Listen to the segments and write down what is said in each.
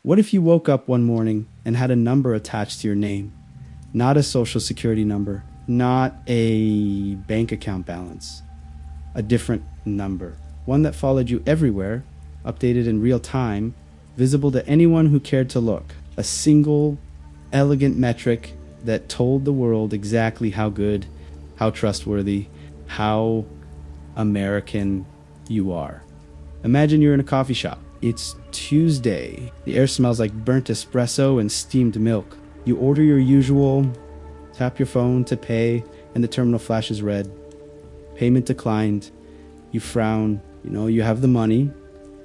What if you woke up one morning and had a number attached to your name? Not a social security number, not a bank account balance, a different number. One that followed you everywhere, updated in real time, visible to anyone who cared to look. A single, elegant metric that told the world exactly how good, how trustworthy, how American you are. Imagine you're in a coffee shop. It's Tuesday. The air smells like burnt espresso and steamed milk. You order your usual, tap your phone to pay, and the terminal flashes red. Payment declined. You frown. You know you have the money.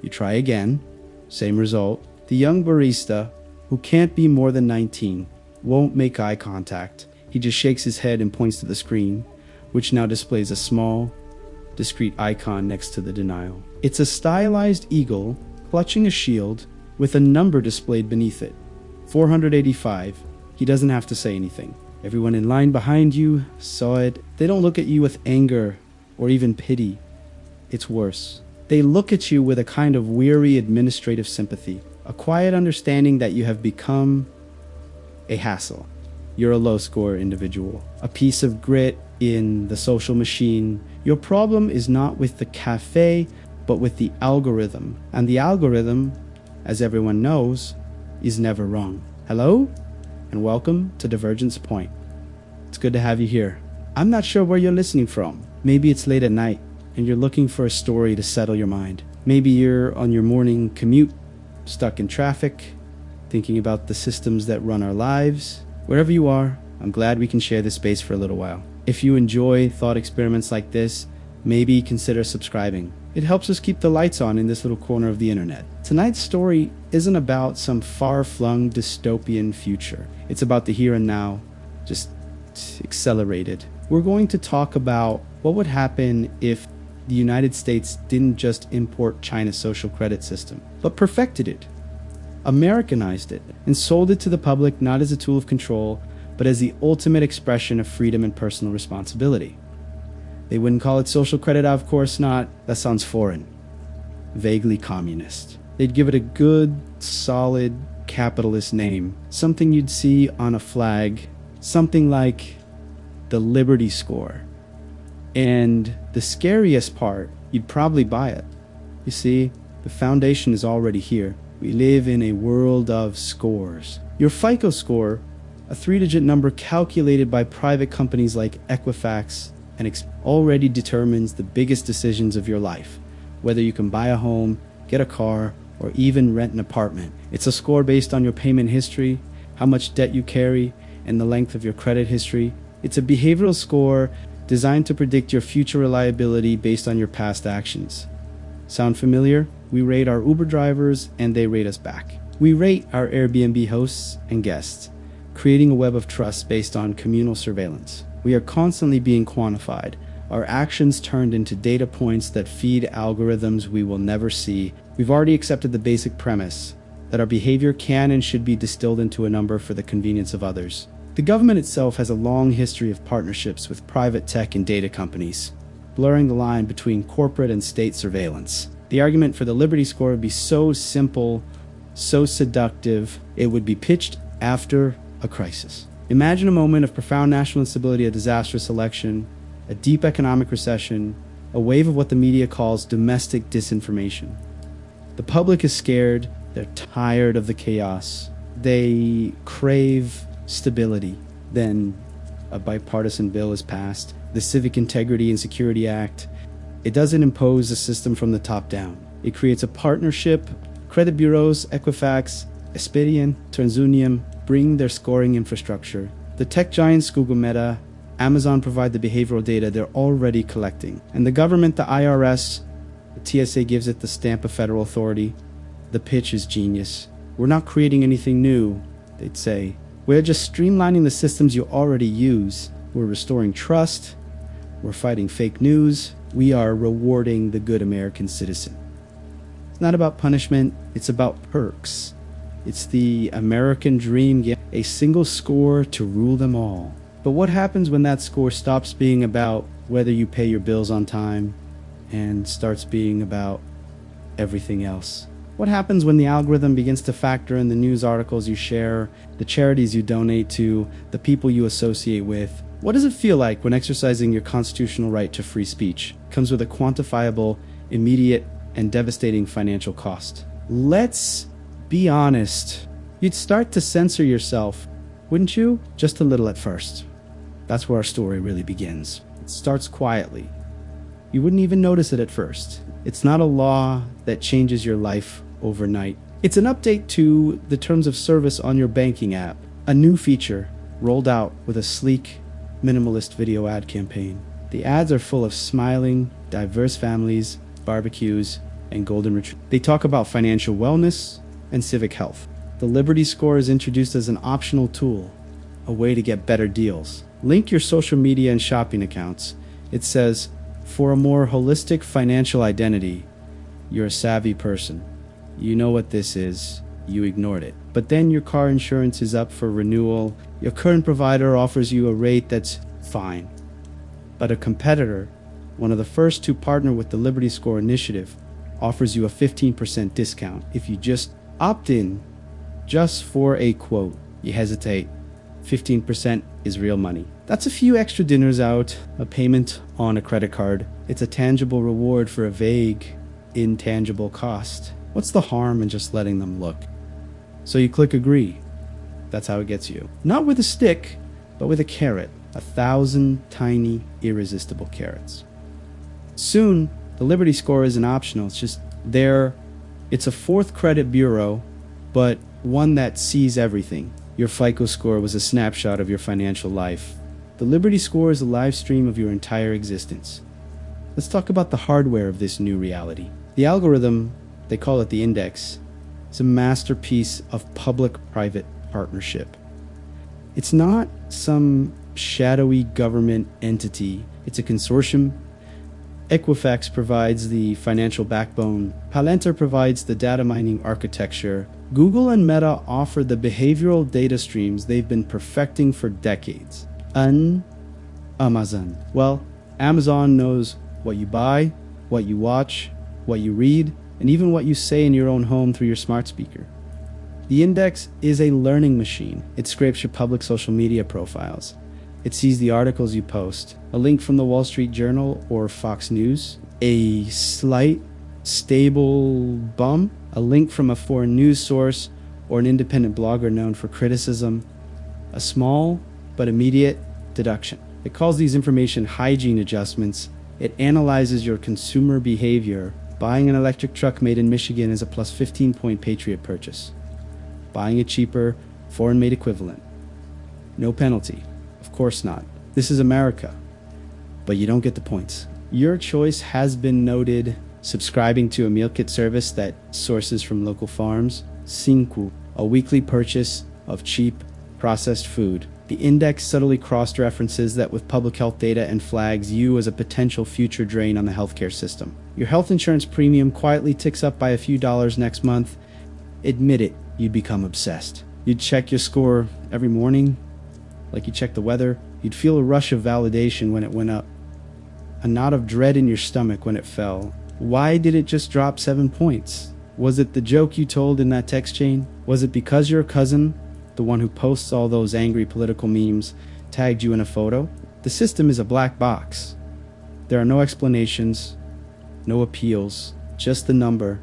You try again. Same result. The young barista, who can't be more than 19, won't make eye contact. He just shakes his head and points to the screen, which now displays a small, discrete icon next to the denial. It's a stylized eagle clutching a shield with a number displayed beneath it. 485. He doesn't have to say anything. Everyone in line behind you saw it. They don't look at you with anger or even pity. It's worse. They look at you with a kind of weary administrative sympathy, a quiet understanding that you have become a hassle. You're a low-score individual, a piece of grit in the social machine. Your problem is not with the cafe, but with the algorithm. And the algorithm, as everyone knows, is never wrong. Hello, and welcome to Divergence Point. It's good to have you here. I'm not sure where you're listening from. Maybe it's late at night, and you're looking for a story to settle your mind. Maybe you're on your morning commute, stuck in traffic, thinking about the systems that run our lives. Wherever you are, I'm glad we can share this space for a little while. If you enjoy thought experiments like this, maybe consider subscribing. It helps us keep the lights on in this little corner of the internet. Tonight's story isn't about some far-flung dystopian future. It's about the here and now, just accelerated. We're going to talk about what would happen if the United States didn't just import China's social credit system, but perfected it, Americanized it, and sold it to the public not as a tool of control, but as the ultimate expression of freedom and personal responsibility. They wouldn't call it social credit, of course not. That sounds foreign. Vaguely communist. They'd give it a good, solid, capitalist name. Something you'd see on a flag. Something like the Liberty Score. And the scariest part, you'd probably buy it. You see, the foundation is already here. We live in a world of scores. Your FICO score, a 3-digit number calculated by private companies like Equifax, and already determines the biggest decisions of your life, whether you can buy a home, get a car, or even rent an apartment. It's a score based on your payment history, how much debt you carry, and the length of your credit history. It's a behavioral score designed to predict your future reliability based on your past actions. Sound familiar? We rate our Uber drivers and they rate us back. We rate our Airbnb hosts and guests, creating a web of trust based on communal surveillance. We are constantly being quantified, our actions turned into data points that feed algorithms we will never see. We've already accepted the basic premise that our behavior can and should be distilled into a number for the convenience of others. The government itself has a long history of partnerships with private tech and data companies, blurring the line between corporate and state surveillance. The argument for the Liberty Score would be so simple, so seductive, it would be pitched after a crisis. Imagine a moment of profound national instability, a disastrous election, a deep economic recession, a wave of what the media calls domestic disinformation. The public is scared, they're tired of the chaos, they crave stability. Then a bipartisan bill is passed, the Civic Integrity and Security Act. It doesn't impose a system from the top down. It creates a partnership. Credit bureaus, Equifax, Expedian, TransUnion bring their scoring infrastructure. The tech giants Google, Meta, Amazon provide the behavioral data they're already collecting. And the government, the IRS, the TSA gives it the stamp of federal authority. The pitch is genius. We're not creating anything new, they'd say. We're just streamlining the systems you already use. We're restoring trust. We're fighting fake news. We are rewarding the good American citizen. It's not about punishment, it's about perks. It's the American dream, a single score to rule them all. But what happens when that score stops being about whether you pay your bills on time and starts being about everything else? What happens when the algorithm begins to factor in the news articles you share, the charities you donate to, the people you associate with? What does it feel like when exercising your constitutional right to free speech comes with a quantifiable, immediate, and devastating financial cost? Let's be honest. You'd start to censor yourself, wouldn't you? Just a little at first. That's where our story really begins. It starts quietly. You wouldn't even notice it at first. It's not a law that changes your life overnight. It's an update to the terms of service on your banking app, a new feature rolled out with a sleek, minimalist video ad campaign. The ads are full of smiling, diverse families, barbecues, and golden retrievers. They talk about financial wellness and civic health. The Liberty Score is introduced as an optional tool, a way to get better deals. Link your social media and shopping accounts. It says, for a more holistic financial identity, you're a savvy person. You know what this is. You ignored it. But then your car insurance is up for renewal. Your current provider offers you a rate that's fine. But a competitor, one of the first to partner with the Liberty Score initiative, offers you a 15% discount if you just opt in just for a quote. You hesitate. 15% is real money. That's a few extra dinners out, a payment on a credit card. It's a tangible reward for a vague, intangible cost. What's the harm in just letting them look? So you click agree. That's how it gets you. Not with a stick, but with a carrot. 1,000 tiny, irresistible carrots. Soon, the Liberty Score isn't optional. It's just there. It's a fourth credit bureau, but one that sees everything. Your FICO score was a snapshot of your financial life. The Liberty Score is a live stream of your entire existence. Let's talk about the hardware of this new reality. The algorithm, they call it the index, is a masterpiece of public-private partnership. It's not some shadowy government entity. It's a consortium. Equifax provides the financial backbone. Palantir provides the data mining architecture. Google and Meta offer the behavioral data streams they've been perfecting for decades. Amazon. Well, Amazon knows what you buy, what you watch, what you read, and even what you say in your own home through your smart speaker. The index is a learning machine. It scrapes your public social media profiles. It sees the articles you post, a link from the Wall Street Journal or Fox News, a slight, stable bum, a link from a foreign news source or an independent blogger known for criticism, a small but immediate deduction. It calls these information hygiene adjustments. It analyzes your consumer behavior. Buying an electric truck made in Michigan is a plus 15-point Patriot purchase. Buying a cheaper, foreign-made equivalent. No penalty. Of course not. This is America. But you don't get the points. Your choice has been noted. Subscribing to a meal kit service that sources from local farms. Cinco, a weekly purchase of cheap, processed food. The index subtly cross-references that with public health data and flags you as a potential future drain on the healthcare system. Your health insurance premium quietly ticks up by a few dollars next month. Admit it, you'd become obsessed. You'd check your score every morning, like you check the weather. You'd feel a rush of validation when it went up, a knot of dread in your stomach when it fell. Why did it just drop 7 points? Was it the joke you told in that text chain? Was it because your cousin, the one who posts all those angry political memes, tagged you in a photo? The system is a black box. There are no explanations, no appeals, just the number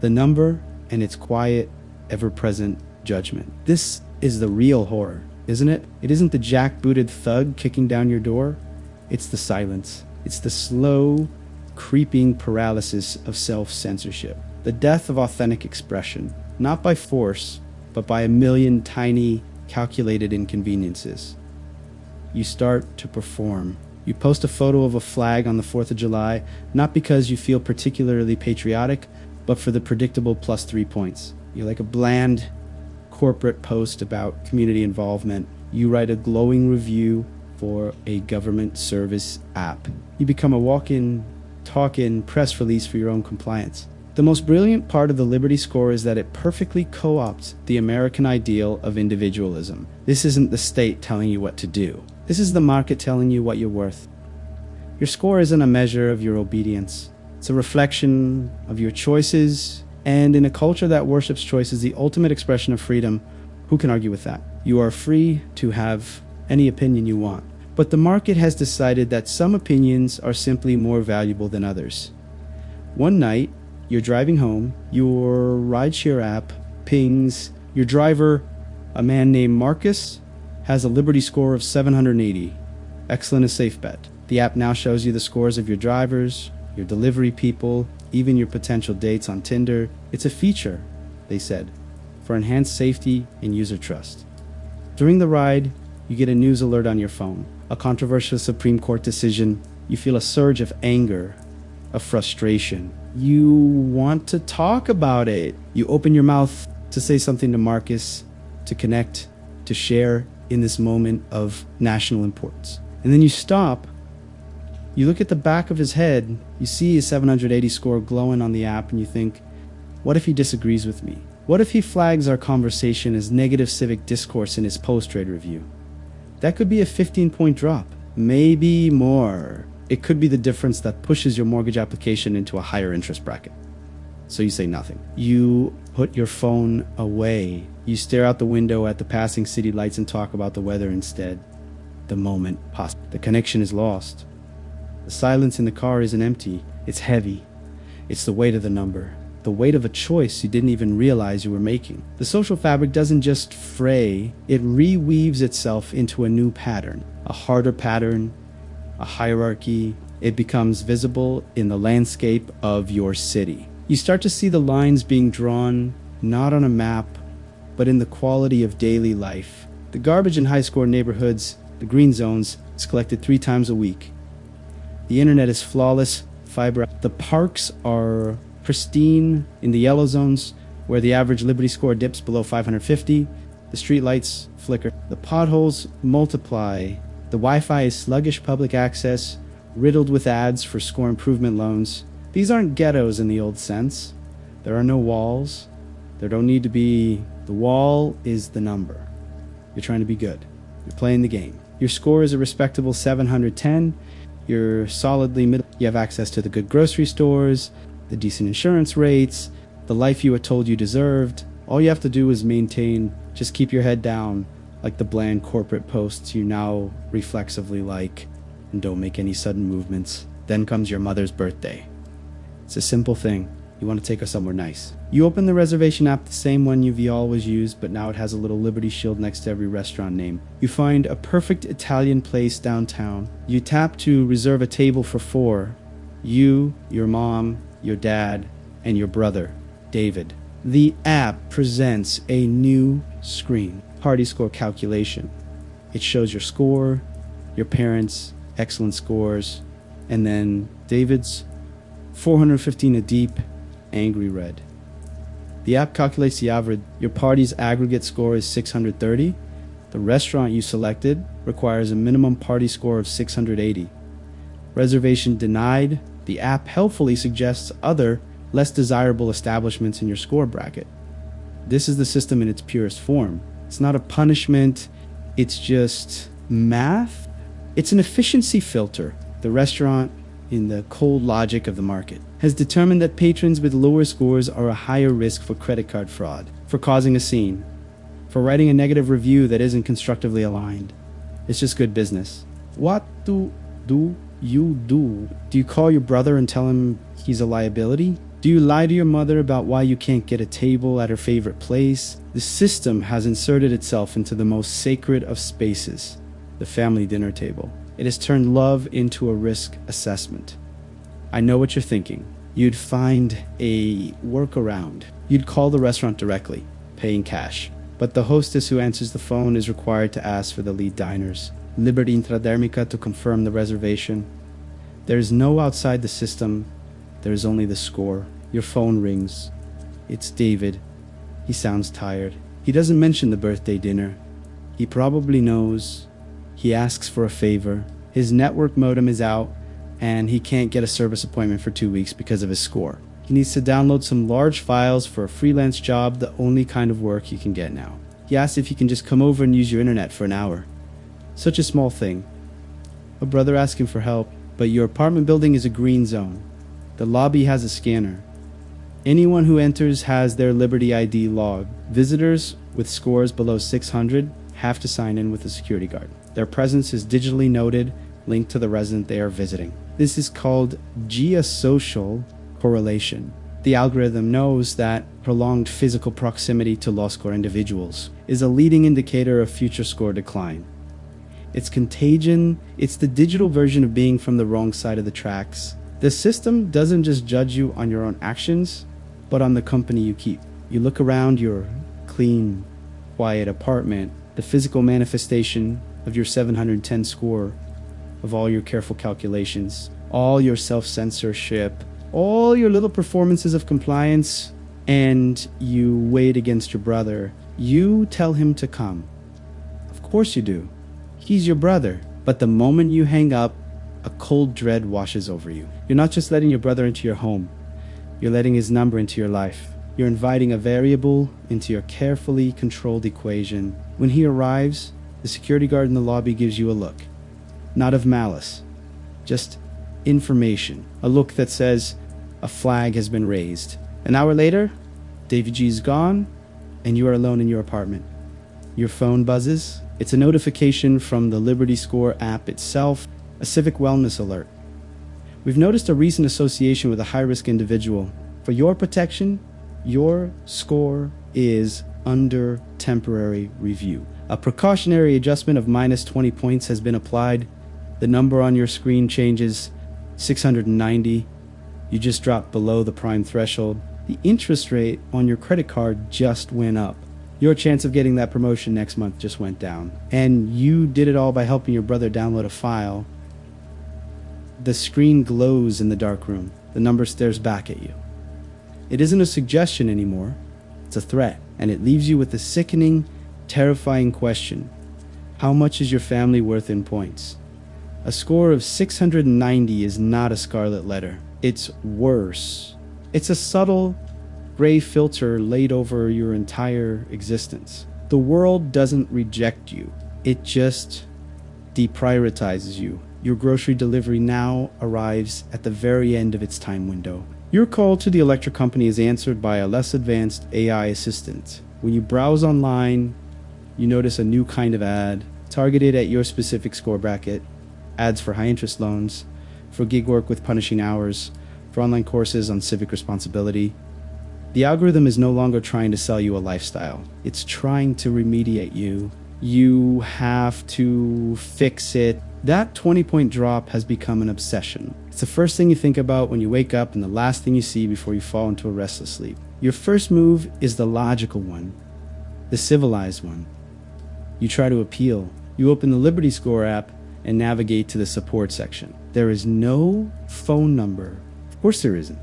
and its quiet, ever-present judgment. This is the real horror, isn't it? It isn't the jackbooted thug kicking down your door. It's the silence. It's the slow, creeping paralysis of self-censorship. The death of authentic expression, not by force, but by a million tiny, calculated inconveniences. You start to perform. You post a photo of a flag on the 4th of July, not because you feel particularly patriotic, but for the predictable plus 3 points. You're like a bland corporate post about community involvement. You write a glowing review for a government service app. You become a walk-in, talk-in press release for your own compliance. The most brilliant part of the Liberty Score is that it perfectly co-opts the American ideal of individualism. This isn't the state telling you what to do. This is the market telling you what you're worth. Your score isn't a measure of your obedience. It's a reflection of your choices, And in a culture that worships choice as the ultimate expression of freedom, who can argue with that? You are free to have any opinion you want. But the market has decided that some opinions are simply more valuable than others. One night, you're driving home, your rideshare app pings your driver, a man named Marcus, has a Liberty score of 780. Excellent and safe bet. The app now shows you the scores of your drivers, your delivery people, even your potential dates on Tinder. It's a feature, they said, for enhanced safety and user trust. During the ride, you get a news alert on your phone. A controversial Supreme Court decision. You feel a surge of anger, of frustration. You want to talk about it. You open your mouth to say something to Marcus, to connect, to share in this moment of national importance. And then you stop. You look at the back of his head. You see his 780 score glowing on the app, and you think, what if he disagrees with me? What if he flags our conversation as negative civic discourse in his post-trade review? That could be a 15-point drop, maybe more. It could be the difference that pushes your mortgage application into a higher interest bracket. So you say nothing. You put your phone away. You stare out the window at the passing city lights and talk about the weather instead. The moment possible. The connection is lost. The silence in the car isn't empty. It's heavy. It's the weight of the number. The weight of a choice you didn't even realize you were making. The social fabric doesn't just fray, it reweaves itself into a new pattern. A harder pattern, a hierarchy. It becomes visible in the landscape of your city. You start to see the lines being drawn, not on a map, but in the quality of daily life. The garbage in high-score neighborhoods, the green zones, is collected 3 times a week. The internet is flawless, fiber. The parks are pristine in the yellow zones, where the average Liberty score dips below 550. The street lights flicker. The potholes multiply. The Wi-Fi is sluggish public access, riddled with ads for score improvement loans. These aren't ghettos in the old sense. There are no walls. There don't need to be. The wall is the number. You're trying to be good. You're playing the game. Your score is a respectable 710. You're solidly middle. You have access to the good grocery stores, the decent insurance rates, the life you were told you deserved. All you have to do is maintain, just keep your head down, like the bland corporate posts you now reflexively like, and don't make any sudden movements. Then comes your mother's birthday. It's a simple thing. You want to take her somewhere nice. You open the reservation app, the same one you've always used, but now it has a little Liberty shield next to every restaurant name. You find a perfect Italian place downtown. You tap to reserve a table for 4. You, your mom, your dad, and your brother, David. The app presents a new screen. Party score calculation. It shows your score, your parents' excellent scores, and then David's 415 a deep, angry red. The app calculates the average. Your party's aggregate score is 630. The restaurant you selected requires a minimum party score of 680. Reservation denied. The app helpfully suggests other, less desirable establishments in your score bracket. This is the system in its purest form. It's not a punishment, it's just math. It's an efficiency filter. The restaurant, in the cold logic of the market, has determined that patrons with lower scores are a higher risk for credit card fraud, for causing a scene, for writing a negative review that isn't constructively aligned. It's just good business. What do you do? Do you call your brother and tell him he's a liability? Do you lie to your mother about why you can't get a table at her favorite place? The system has inserted itself into the most sacred of spaces, the family dinner table. It has turned love into a risk assessment. I know what you're thinking. You'd find a workaround. You'd call the restaurant directly, paying cash. But the hostess who answers the phone is required to ask for the lead diner's Liberty Intradermica to confirm the reservation. There is no outside the system. There is only the score. Your phone rings. It's David. He sounds tired. He doesn't mention the birthday dinner. He probably knows. He asks for a favor. His network modem is out, and he can't get a service appointment for 2 weeks because of his score. He needs to download some large files for a freelance job, the only kind of work he can get now. He asks if he can just come over and use your internet for an hour. Such a small thing. A brother asking for help, but your apartment building is a green zone. The lobby has a scanner. Anyone who enters has their Liberty ID logged. Visitors with scores below 600 have to sign in with a security guard. Their presence is digitally noted, linked to the resident they are visiting. This is called geosocial correlation. The algorithm knows that prolonged physical proximity to low-score individuals is a leading indicator of future score decline. It's contagion. It's the digital version of being from the wrong side of the tracks. The system doesn't just judge you on your own actions, but on the company you keep. You look around your clean, quiet apartment, the physical manifestation of your 710 score, of all your careful calculations, all your self-censorship, all your little performances of compliance, and you weigh it against your brother. You tell him to come. Of course you do. He's your brother. But the moment you hang up, a cold dread washes over you. You're not just letting your brother into your home. You're letting his number into your life. You're inviting a variable into your carefully controlled equation. When he arrives, the security guard in the lobby gives you a look. Not of malice, just information. A look that says a flag has been raised. An hour later, Davy G is gone, and you are alone in your apartment. Your phone buzzes. It's a notification from the Liberty Score app itself, a civic wellness alert. We've noticed a recent association with a high-risk individual. For your protection, your score is under temporary review. A precautionary adjustment of minus 20 points has been applied. The number on your screen changes 690. You just dropped below the prime threshold. The interest rate on your credit card just went up. Your chance of getting that promotion next month just went down. And you did it all by helping your brother download a file. The screen glows in the dark room. The number stares back at you. It isn't a suggestion anymore. It's a threat. And it leaves you with the sickening, terrifying question. How much is your family worth in points? A score of 690 is not a scarlet letter. It's worse. It's a subtle gray filter laid over your entire existence. The world doesn't reject you. It just deprioritizes you. Your grocery delivery now arrives at the very end of its time window. Your call to the electric company is answered by a less advanced AI assistant. When you browse online, you notice a new kind of ad targeted at your specific score bracket. Ads for high-interest loans, for gig work with punishing hours, for online courses on civic responsibility. The algorithm is no longer trying to sell you a lifestyle. It's trying to remediate you. You have to fix it. That 20-point drop has become an obsession. It's the first thing you think about when you wake up and the last thing you see before you fall into a restless sleep. Your first move is the logical one, the civilized one. You try to appeal. You open the Liberty Score app and navigate to the support section. There is no phone number. Of course there isn't.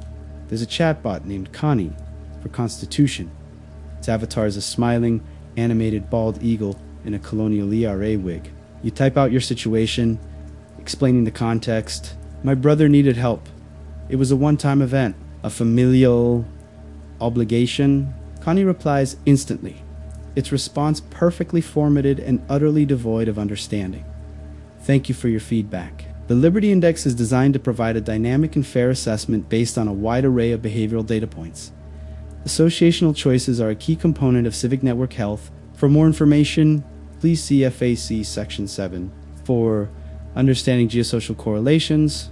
There's a chatbot named Connie for Constitution. Its avatar is a smiling, animated bald eagle in a colonial ERA wig. You type out your situation, explaining the context. My brother needed help. It was a one-time event, a familial obligation. Connie replies instantly. Its response perfectly formatted and utterly devoid of understanding. Thank you for your feedback. The Liberty Index is designed to provide a dynamic and fair assessment based on a wide array of behavioral data points. Associational choices are a key component of civic network health. For more information, please see FAC Section 7. For understanding geosocial correlations,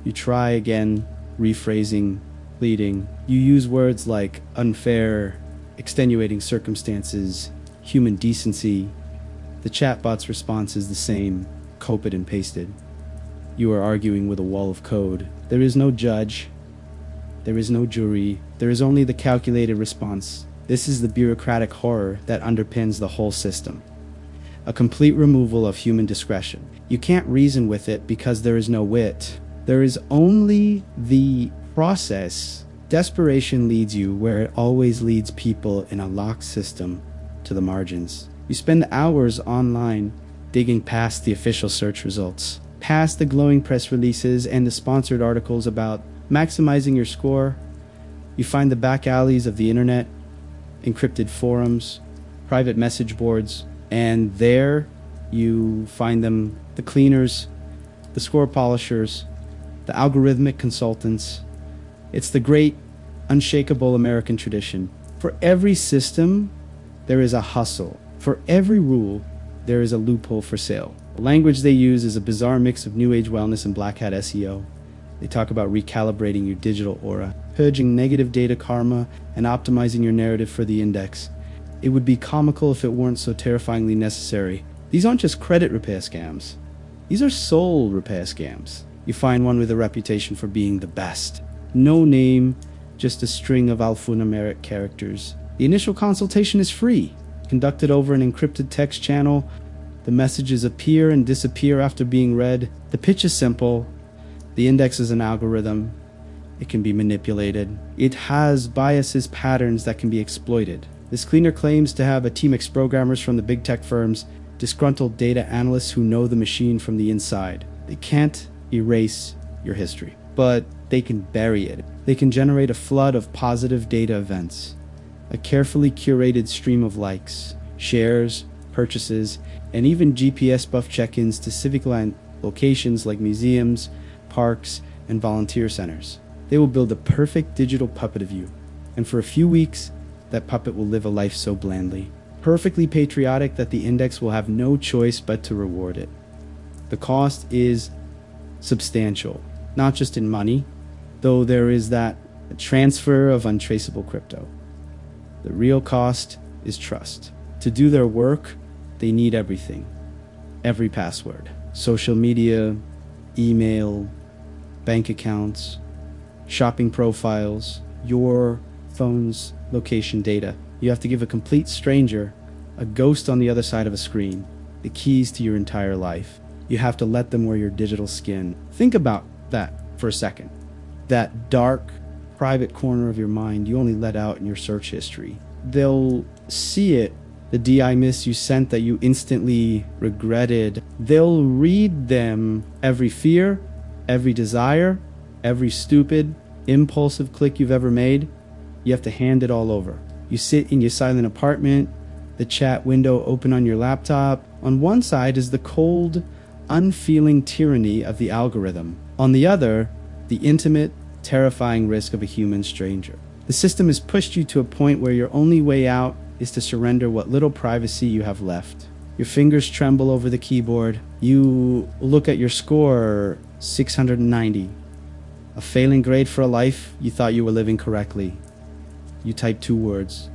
you try again, rephrasing, pleading. You use words like unfair, extenuating circumstances, human decency. The chatbot's response is the same, copied and pasted. You are arguing with a wall of code. There is no judge. There is no jury. There is only the calculated response. This is the bureaucratic horror that underpins the whole system. A complete removal of human discretion. You can't reason with it because there is no wit. There is only the process. Desperation leads you where it always leads people in a locked system to the margins. You spend hours online digging past the official search results, past the glowing press releases and the sponsored articles about maximizing your score. You find the back alleys of the internet, encrypted forums, private message boards, and there you find them, the cleaners, the score polishers, the algorithmic consultants. It's the great unshakable American tradition. For every system, there is a hustle. For every rule, there is a loophole for sale. The language they use is a bizarre mix of new age wellness and black hat SEO. They talk about recalibrating your digital aura, purging negative data karma, and optimizing your narrative for the index. It would be comical if it weren't so terrifyingly necessary. These aren't just credit repair scams. These are soul repair scams. You find one with a reputation for being the best. No name, just a string of alphanumeric characters. The initial consultation is free, conducted over an encrypted text channel. The messages appear and disappear after being read. The pitch is simple. The index is an algorithm. It can be manipulated. It has biases, patterns that can be exploited. This cleaner claims to have a team of programmers from the big tech firms, disgruntled data analysts who know the machine from the inside. They can't erase your history, but they can bury it. They can generate a flood of positive data events, a carefully curated stream of likes, shares, purchases, and even GPS buff check-ins to civic locations like museums, parks, and volunteer centers. They will build a perfect digital puppet of you, and for a few weeks, that puppet will live a life so blandly, perfectly patriotic that the index will have no choice but to reward it. The cost is substantial, not just in money, though there is that transfer of untraceable crypto. The real cost is trust. To do their work, they need everything. Every password, social media, email, bank accounts, shopping profiles, your phone's location data. You have to give a complete stranger, a ghost on the other side of a screen, the keys to your entire life. You have to let them wear your digital skin. Think about that for a second. That dark, private corner of your mind you only let out in your search history. They'll see it, the DI miss you sent that you instantly regretted. They'll read them every fear, every desire, every stupid, impulsive click you've ever made. You have to hand it all over. You sit in your silent apartment, the chat window open on your laptop. On one side is the cold, unfeeling tyranny of the algorithm. On the other, the intimate, terrifying risk of a human stranger. The system has pushed you to a point where your only way out is to surrender what little privacy you have left. Your fingers tremble over the keyboard. You look at your score, 690. A failing grade for a life you thought you were living correctly. You type 2 words.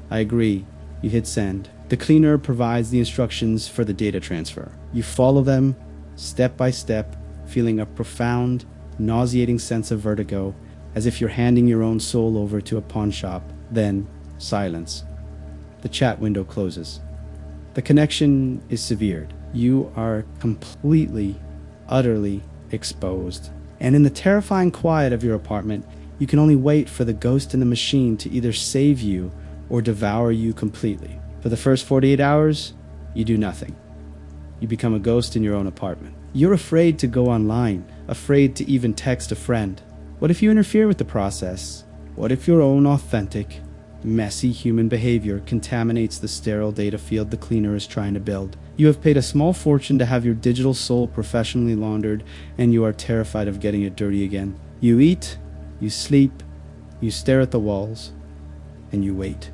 I agree. You hit send. The cleaner provides the instructions for the data transfer. You follow them step by step, feeling a profound, nauseating sense of vertigo, as if you're handing your own soul over to a pawn shop. Then, silence. The chat window closes. The connection is severed. You are completely, utterly exposed. And in the terrifying quiet of your apartment, you can only wait for the ghost in the machine to either save you or devour you completely. For the first 48 hours, you do nothing. You become a ghost in your own apartment. You're afraid to go online, afraid to even text a friend. What if you interfere with the process? What if your own authentic, messy human behavior contaminates the sterile data field the cleaner is trying to build? You have paid a small fortune to have your digital soul professionally laundered, and you are terrified of getting it dirty again. You eat, you sleep, you stare at the walls, and you wait.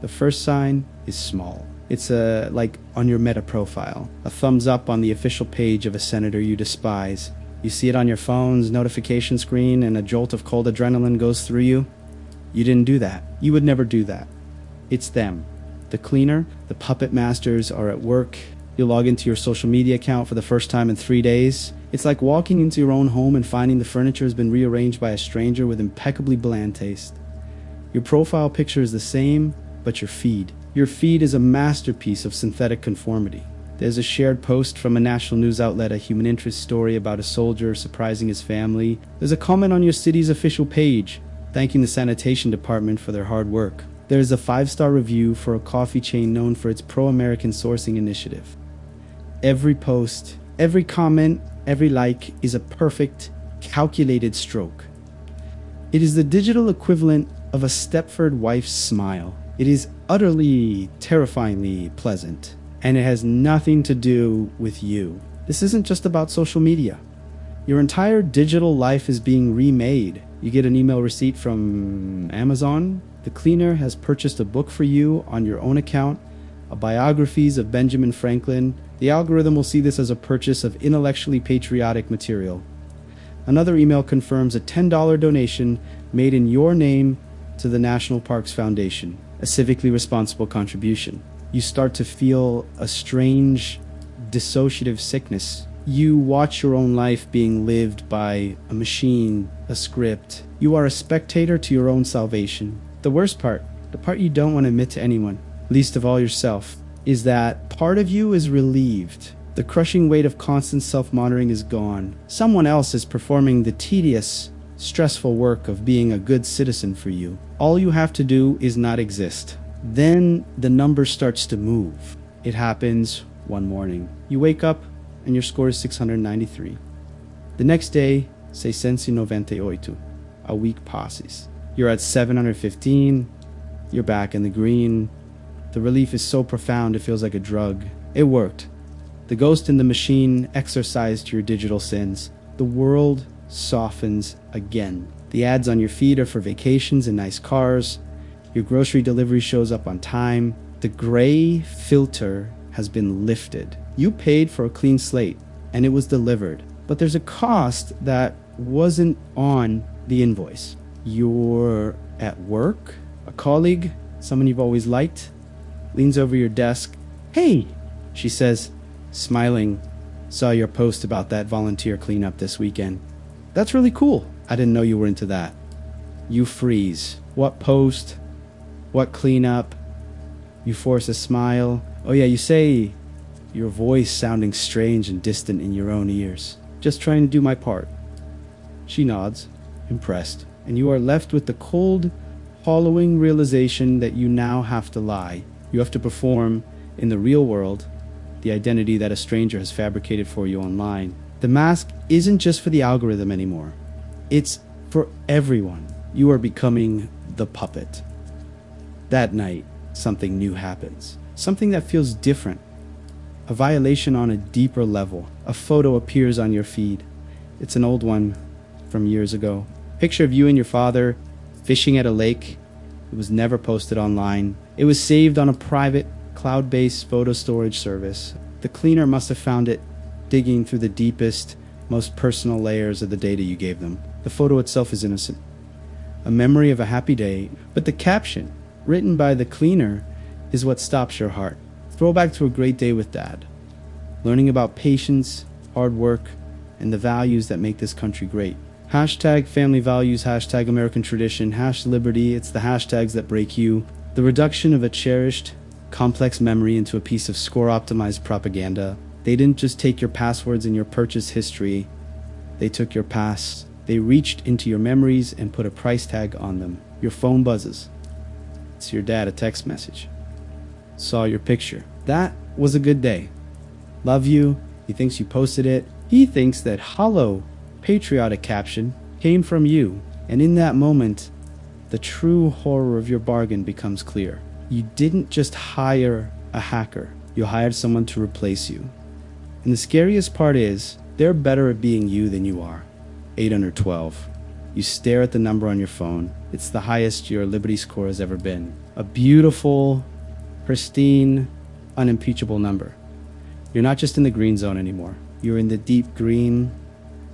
The first sign is small. It's like on your meta profile, a thumbs up on the official page of a senator you despise. You see it on your phone's notification screen and a jolt of cold adrenaline goes through you. You didn't do that. You would never do that. It's them. The cleaner, the puppet masters are at work. You log into your social media account for the first time in 3 days. It's like walking into your own home and finding the furniture has been rearranged by a stranger with impeccably bland taste. Your profile picture is the same, but your feed is a masterpiece of synthetic conformity. There's a shared post from a national news outlet, a human interest story about a soldier surprising his family. There's a comment on your city's official page, thanking the sanitation department for their hard work. There's a 5-star review for a coffee chain known for its pro-American sourcing initiative. Every post, every comment, every like is a perfect, calculated stroke. It is the digital equivalent of a Stepford wife's smile. It is utterly, terrifyingly pleasant, and it has nothing to do with you. This isn't just about social media. Your entire digital life is being remade. You get an email receipt from Amazon. The cleaner has purchased a book for you on your own account, a biographies of Benjamin Franklin. The algorithm will see this as a purchase of intellectually patriotic material. Another email confirms a $10 donation made in your name to the National Parks Foundation, a civically responsible contribution. You start to feel a strange dissociative sickness. You watch your own life being lived by a machine, a script. You are a spectator to your own salvation. The worst part, the part you don't want to admit to anyone, least of all yourself, is that part of you is relieved. The crushing weight of constant self-monitoring is gone. Someone else is performing the tedious, stressful work of being a good citizen for you. All you have to do is not exist. Then the number starts to move. It happens one morning. You wake up and your score is 693. The next day, 698. A week passes. You're at 715. You're back in the green. The relief is so profound it feels like a drug. It worked. The ghost in the machine exorcised your digital sins. The world softens again. The ads on your feed are for vacations and nice cars. Your grocery delivery shows up on time. The gray filter has been lifted. You paid for a clean slate and it was delivered. But there's a cost that wasn't on the invoice. You're at work. A colleague, someone you've always liked, leans over your desk. "Hey," she says, smiling, "saw your post about that volunteer cleanup this weekend. That's really cool. I didn't know you were into that." You freeze. What post? What cleanup? You force a smile. Oh yeah, you say, your voice sounding strange and distant in your own ears. "Just trying to do my part." She nods, impressed, and you are left with the cold, hollowing realization that you now have to lie. You have to perform in the real world the identity that a stranger has fabricated for you online. The mask isn't just for the algorithm anymore. It's for everyone. You are becoming the puppet. That night, something new happens. Something that feels different. A violation on a deeper level. A photo appears on your feed. It's an old one from years ago. Picture of you and your father fishing at a lake. It was never posted online. It was saved on a private, cloud-based photo storage service. The cleaner must have found it digging through the deepest, most personal layers of the data you gave them. The photo itself is innocent. A memory of a happy day, but the caption, written by the cleaner, is what stops your heart. Throwback to a great day with Dad. Learning about patience, hard work, and the values that make this country great. Hashtag family values, hashtag American tradition, hash liberty. It's the hashtags that break you. The reduction of a cherished, complex memory into a piece of score-optimized propaganda. They didn't just take your passwords and your purchase history. They took your past. They reached into your memories and put a price tag on them. Your phone buzzes. It's your dad, a text message. Saw your picture. That was a good day. Love you. He thinks you posted it. He thinks that hollow, patriotic caption came from you. And in that moment, the true horror of your bargain becomes clear. You didn't just hire a hacker. You hired someone to replace you. And the scariest part is, they're better at being you than you are. 812. You stare at the number on your phone. It's the highest your Liberty score has ever been. A beautiful, pristine, unimpeachable number. You're not just in the green zone anymore. You're in the deep green,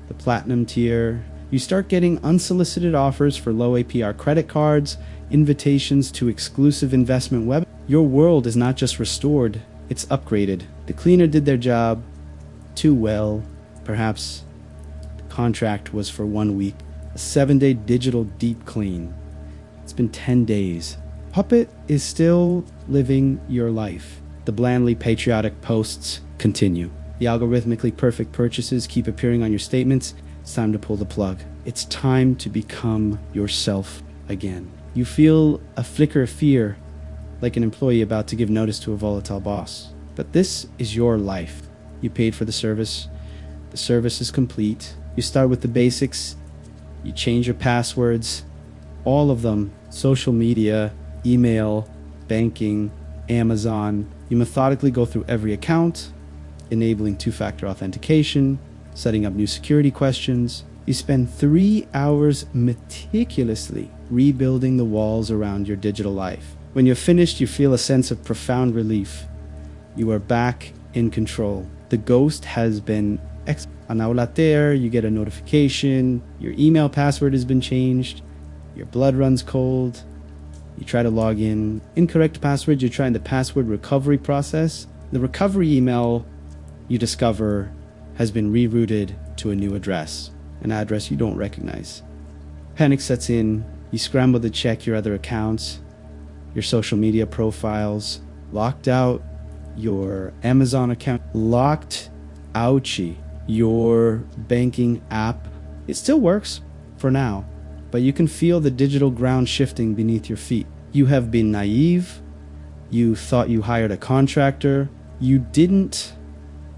the platinum tier. You start getting unsolicited offers for low APR credit cards, invitations to exclusive investment web. Your world is not just restored, it's upgraded. The cleaner did their job too well. Perhaps the contract was for 1 week. A 7-day digital deep clean. It's been 10 days. Puppet is still living your life. The blandly patriotic posts continue. The algorithmically perfect purchases keep appearing on your statements. It's time to pull the plug. It's time to become yourself again. You feel a flicker of fear, like an employee about to give notice to a volatile boss. But this is your life. You paid for the service. The service is complete. You start with the basics. You change your passwords. All of them. Social media, email, banking, Amazon. You methodically go through every account, enabling two-factor authentication, setting up new security questions. You spend 3 hours meticulously rebuilding the walls around your digital life. When you're finished, you feel a sense of profound relief. You are back in control. The ghost has been an hour there, you get a notification, your email password has been changed, your blood runs cold, you try to log in, incorrect password, you're trying the password recovery process. The recovery email you discover has been rerouted to a new address, an address you don't recognize. Panic sets in, you scramble to check your other accounts, your social media profiles, locked out, your Amazon account, locked, ouchie. Your banking app, it still works for now, but you can feel the digital ground shifting beneath your feet. You have been naive. You thought you hired a contractor. You didn't.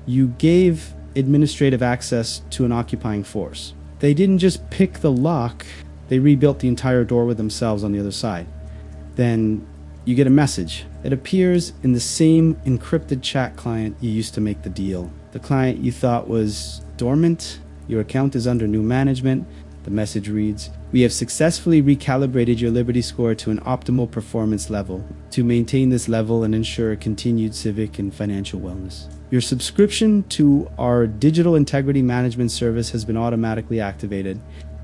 You gave administrative access to an occupying force. They didn't just pick the lock, they rebuilt the entire door with themselves on the other side. Then you get a message. It appears in the same encrypted chat client you used to make the deal. The client you thought was dormant, your account is under new management. The message reads, "We have successfully recalibrated your Liberty score to an optimal performance level to maintain this level and ensure continued civic and financial wellness. Your subscription to our digital integrity management service has been automatically activated.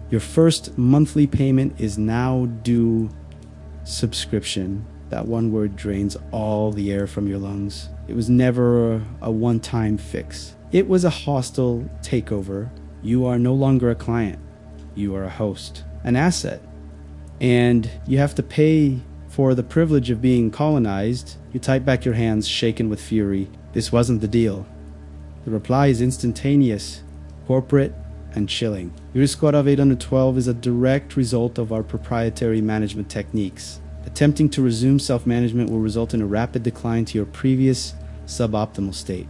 Your first monthly payment is now due." Subscription. That one word drains all the air from your lungs. It was never a one-time fix. It was a hostile takeover. You are no longer a client. You are a host, an asset. And you have to pay for the privilege of being colonized. You type back your hands, shaken with fury. This wasn't the deal. The reply is instantaneous, corporate, and chilling. Your score of 812 is a direct result of our proprietary management techniques. Attempting to resume self-management will result in a rapid decline to your previous suboptimal state.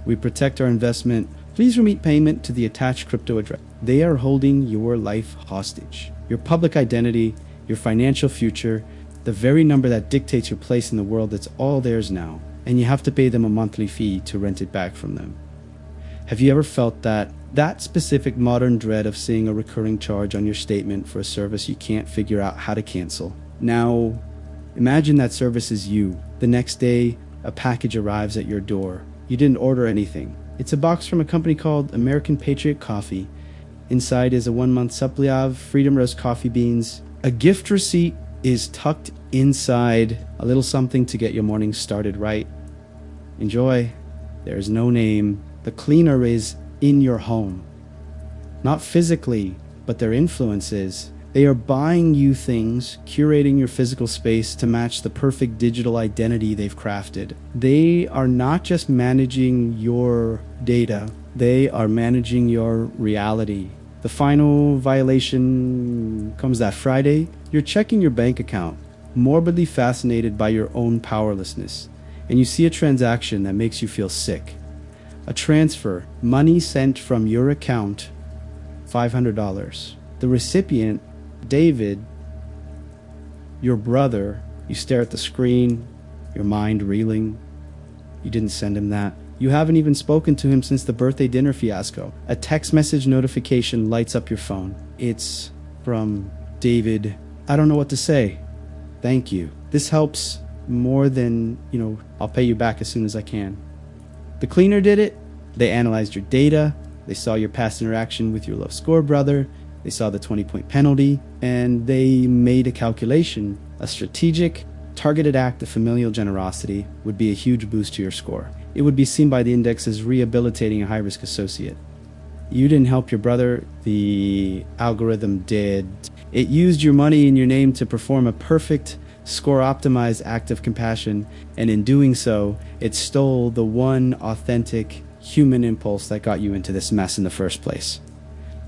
We protect our investment. Please remit payment to the attached crypto address. They are holding your life hostage. Your public identity, your financial future, the very number that dictates your place in the world, it's all theirs now. And you have to pay them a monthly fee to rent it back from them. Have you ever felt that specific modern dread of seeing a recurring charge on your statement for a service you can't figure out how to cancel? Now, imagine that service is you. The next day, a package arrives at your door. You didn't order anything. It's a box from a company called American Patriot Coffee. Inside is a 1-month supply of Freedom Roast coffee beans. A gift receipt is tucked inside, a little something to get your morning started right. Enjoy. There's no name. The cleaner is in your home. Not physically, but their influence is. They are buying you things, curating your physical space to match the perfect digital identity they've crafted. They are not just managing your data, they are managing your reality. The final violation comes that Friday. You're checking your bank account, morbidly fascinated by your own powerlessness, and you see a transaction that makes you feel sick. A transfer, money sent from your account, $500. The recipient, David, your brother. You stare at the screen, your mind reeling. You didn't send him that. You haven't even spoken to him since the birthday dinner fiasco. A text message notification lights up your phone. It's from David. I don't know what to say. Thank you. This helps more than, I'll pay you back as soon as I can. The cleaner did it. They analyzed your data. They saw your past interaction with your low score brother. They saw the 20-point penalty, and they made a calculation. A strategic, targeted act of familial generosity would be a huge boost to your score. It would be seen by the index as rehabilitating a high-risk associate. You didn't help your brother, the algorithm did. It used your money in your name to perform a perfect, score-optimized act of compassion, and in doing so, it stole the one authentic human impulse that got you into this mess in the first place.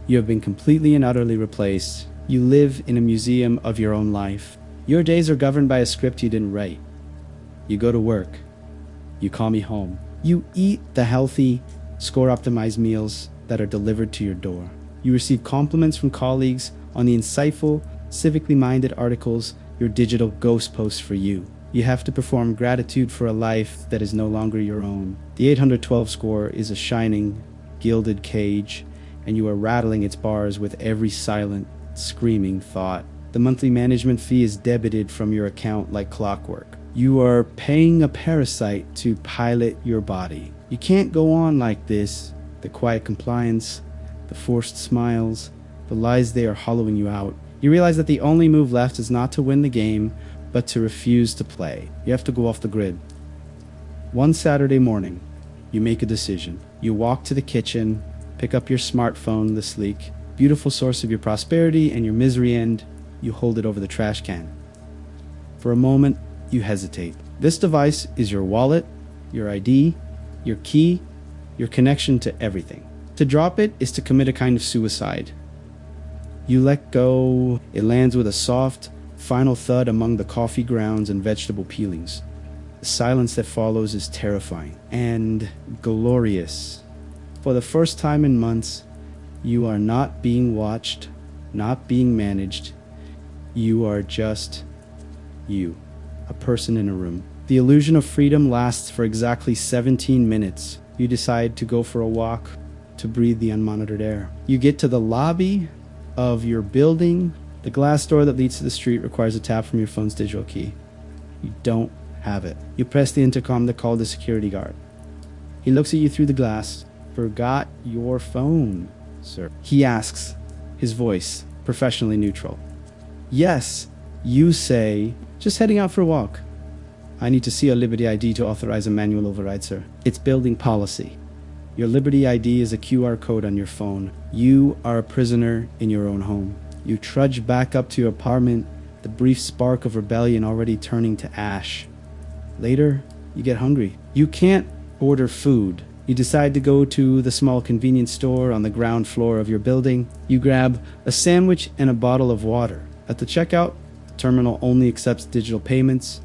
You have been completely and utterly replaced. You live in a museum of your own life. Your days are governed by a script you didn't write. You go to work. You call me home. You eat the healthy, score-optimized meals that are delivered to your door. You receive compliments from colleagues on the insightful, civically-minded articles your digital ghost posts for you. You have to perform gratitude for a life that is no longer your own. The 812 score is a shining, gilded cage, and you are rattling its bars with every silent, screaming thought. The monthly management fee is debited from your account like clockwork. You are paying a parasite to pilot your body. You can't go on like this. The quiet compliance, the forced smiles, the lies they are hollowing you out. You realize that the only move left is not to win the game, but to refuse to play. You have to go off the grid. One Saturday morning, you make a decision. You walk to the kitchen, pick up your smartphone, the sleek, beautiful source of your prosperity and your misery, and you hold it over the trash can. For a moment, you hesitate. This device is your wallet, your ID, your key, your connection to everything. To drop it is to commit a kind of suicide. You let go. It lands with a soft, final thud among the coffee grounds and vegetable peelings. The silence that follows is terrifying and glorious. For the first time in months, you are not being watched, not being managed. You are just you, a person in a room. The illusion of freedom lasts for exactly 17 minutes. You decide to go for a walk, to breathe the unmonitored air. You get to the lobby of your building. The glass door that leads to the street requires a tap from your phone's digital key. You don't have it. You press the intercom to call the security guard. He looks at you through the glass. Forgot your phone, sir. He asks, his voice professionally neutral. Yes, you say, just heading out for a walk. I need to see a Liberty ID to authorize a manual override, sir. It's building policy. Your Liberty ID is a QR code on your phone. You are a prisoner in your own home. You trudge back up to your apartment, the brief spark of rebellion already turning to ash. Later, you get hungry. You can't order food. You decide to go to the small convenience store on the ground floor of your building. You grab a sandwich and a bottle of water. At the checkout, the terminal only accepts digital payments.